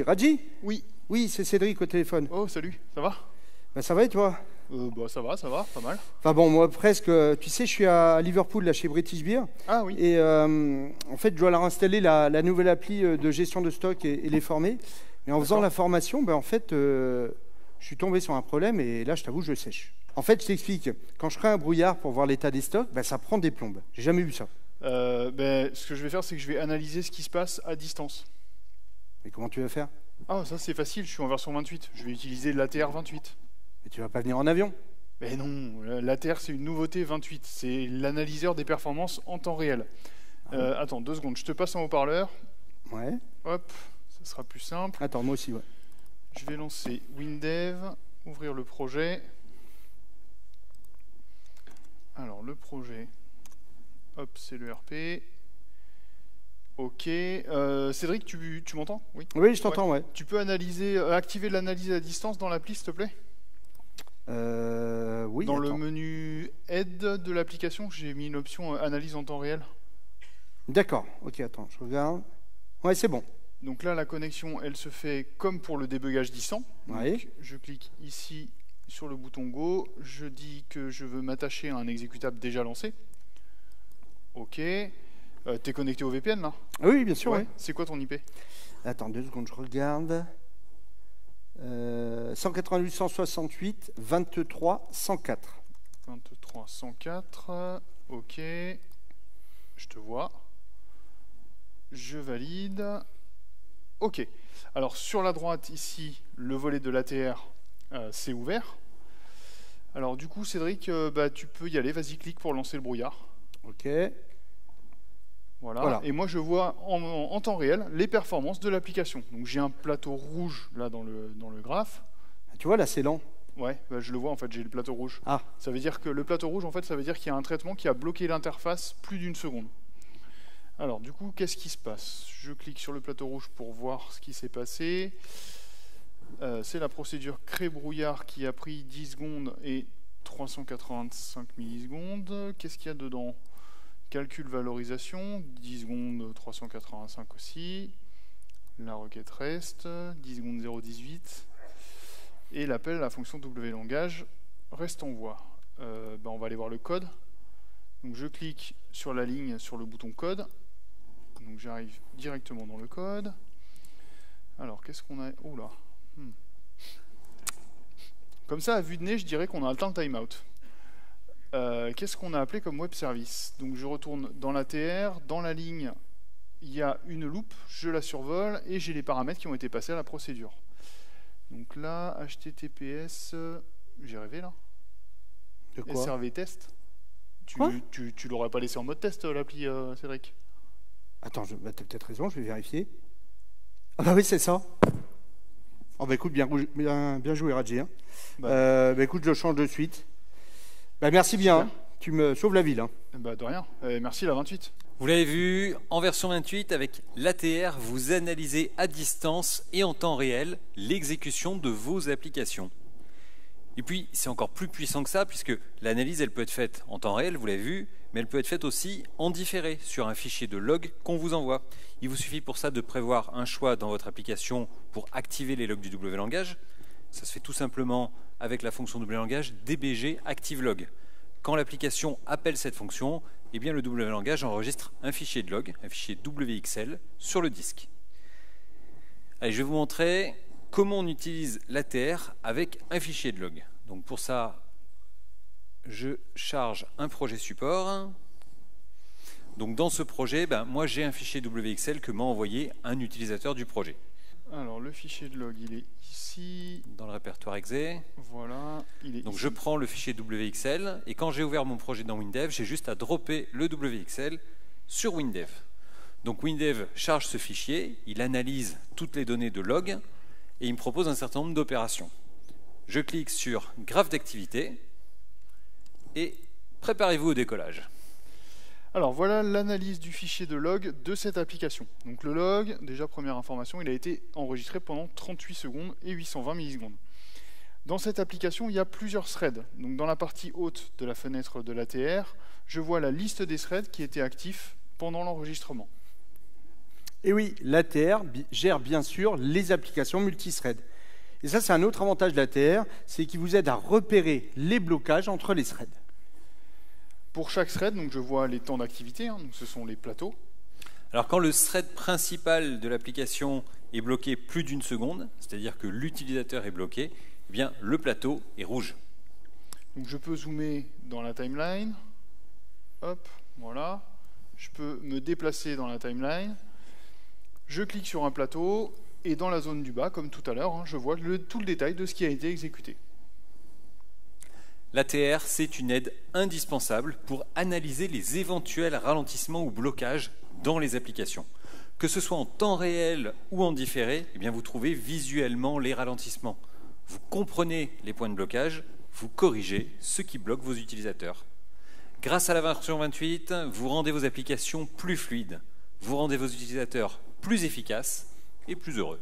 Oui, Raji? Oui. Oui, c'est Cédric au téléphone. Oh, salut, ça va? Bah, ça va et toi? Bah ça va, pas mal. Enfin bon, moi presque. Tu sais, je suis à Liverpool, là, chez British Beer. Ah oui. Et en fait, je dois leur installer la nouvelle appli de gestion de stock et les former. Mais en faisant la formation, ben, en fait, je suis tombé sur un problème et là, je t'avoue, je sèche. En fait, je t'explique. Quand je crée un brouillard pour voir l'état des stocks, ben, ça prend des plombes. J'ai jamais vu ça. Ce que je vais faire, c'est que je vais analyser ce qui se passe à distance. Mais comment tu vas faire? Ah, ça c'est facile, je suis en version 28. Je vais utiliser l'ATR 28. Mais tu vas pas venir en avion? Mais non, l'ATR c'est une nouveauté 28. C'est l'analyseur des performances en temps réel. Attends, 2 secondes, je te passe en haut-parleur. Ouais. Hop, ça sera plus simple. Attends, moi aussi, ouais. Je vais lancer WinDev, ouvrir le projet. Alors le projet, hop, c'est le RP. Ok. Cédric, tu m'entends? Oui. Oui, je t'entends, ouais. Tu peux activer l'analyse à distance dans l'appli, s'il te plaît? Oui. Dans attends. le menu aide de l'application, j'ai mis une option analyse en temps réel. D'accord. Ok, attends, je regarde. Ouais, c'est bon. Donc là, la connexion, elle se fait comme pour le débugage distant. Ouais. Donc, je clique ici sur le bouton Go. Je dis que je veux m'attacher à un exécutable déjà lancé. Ok. T'es connecté au VPN là? Oui, bien sûr. Ouais. Ouais. C'est quoi ton IP? Attends 2 secondes, je regarde. 188, 168, 23, 104. 23 104. Ok. Je te vois. Je valide. Ok. Alors sur la droite ici, le volet de l'ATR c'est ouvert. Alors du coup, Cédric, tu peux y aller. Vas-y, clique pour lancer le brouillard. Ok. Voilà. Et moi, je vois en temps réel les performances de l'application. Donc j'ai un plateau rouge là dans le graphe. Tu vois, là, c'est lent. Ouais, je le vois en fait, j'ai le plateau rouge. Ah. Ça veut dire que le plateau rouge, en fait, ça veut dire qu'il y a un traitement qui a bloqué l'interface plus d'1 seconde. Alors, du coup, qu'est-ce qui se passe? Je clique sur le plateau rouge pour voir ce qui s'est passé. C'est la procédure crée brouillard qui a pris 10 secondes et 385 millisecondes. Qu'est-ce qu'il y a dedans? Calcul valorisation, 10 secondes 385 aussi. La requête reste, 10 secondes 0,18. Et l'appel à la fonction wlangage reste en voie. On va aller voir le code. Donc je clique sur la ligne sur le bouton code. Donc j'arrive directement dans le code. Alors qu'est-ce qu'on a? Oh là. Comme ça, à vue de nez, je dirais qu'on a atteint le timeout. Qu'est-ce qu'on a appelé comme web service? Donc je retourne dans l'ATR, dans la ligne, il y a une loupe, je la survole et j'ai les paramètres qui ont été passés à la procédure. Donc là, HTTPS, j'ai rêvé là. De quoi? SRV test. Tu l'aurais pas laissé en mode test l'appli, Cédric? Attends, t'as peut-être raison, je vais vérifier. Ah bah oui, c'est ça. Oh bah écoute, bien joué, Raji. Hein. Écoute, je change de suite. Merci bien, hein. Tu me sauves la ville. Hein. De rien. Merci la 28. Vous l'avez vu, en version 28, avec l'ATR, vous analysez à distance et en temps réel l'exécution de vos applications. Et puis, c'est encore plus puissant que ça, puisque l'analyse, elle peut être faite en temps réel, vous l'avez vu, mais elle peut être faite aussi en différé, sur un fichier de log qu'on vous envoie. Il vous suffit pour ça de prévoir un choix dans votre application pour activer les logs du wlangage. Ça se fait tout simplement avec la fonction wlangage dbg active log. Quand l'application appelle cette fonction, eh bien le wlangage enregistre un fichier de log, un fichier WXL, sur le disque. Allez, je vais vous montrer comment on utilise l'ATR avec un fichier de log. Donc pour ça, je charge un projet support. Donc dans ce projet, moi j'ai un fichier WXL que m'a envoyé un utilisateur du projet. Alors le fichier de log, il est ici. Dans le répertoire exe. Voilà, il est Donc ici. je prends le fichier WXL et quand j'ai ouvert mon projet dans WinDev, j'ai juste à dropper le WXL sur WinDev. Donc WinDev charge ce fichier, il analyse toutes les données de log et il me propose un certain nombre d'opérations. Je clique sur graphe d'activité et préparez-vous au décollage. Alors voilà l'analyse du fichier de log de cette application. Donc le log, déjà première information, il a été enregistré pendant 38 secondes et 820 millisecondes. Dans cette application, il y a plusieurs threads. Donc dans la partie haute de la fenêtre de l'ATR, je vois la liste des threads qui étaient actifs pendant l'enregistrement. Et oui, l'ATR gère bien sûr les applications multithread. Et ça, c'est un autre avantage de l'ATR, c'est qu'il vous aide à repérer les blocages entre les threads. Pour chaque thread, donc je vois les temps d'activité, hein, donc ce sont les plateaux. Alors quand le thread principal de l'application est bloqué plus d'une seconde, c'est-à-dire que l'utilisateur est bloqué, eh bien le plateau est rouge. Donc je peux zoomer dans la timeline. Hop, voilà. Je peux me déplacer dans la timeline. Je clique sur un plateau et dans la zone du bas, comme tout à l'heure, hein, je vois tout le détail de ce qui a été exécuté. L'ATR, c'est une aide indispensable pour analyser les éventuels ralentissements ou blocages dans les applications. Que ce soit en temps réel ou en différé, eh bien vous trouvez visuellement les ralentissements. Vous comprenez les points de blocage, vous corrigez ce qui bloque vos utilisateurs. Grâce à la version 28, vous rendez vos applications plus fluides, vous rendez vos utilisateurs plus efficaces et plus heureux.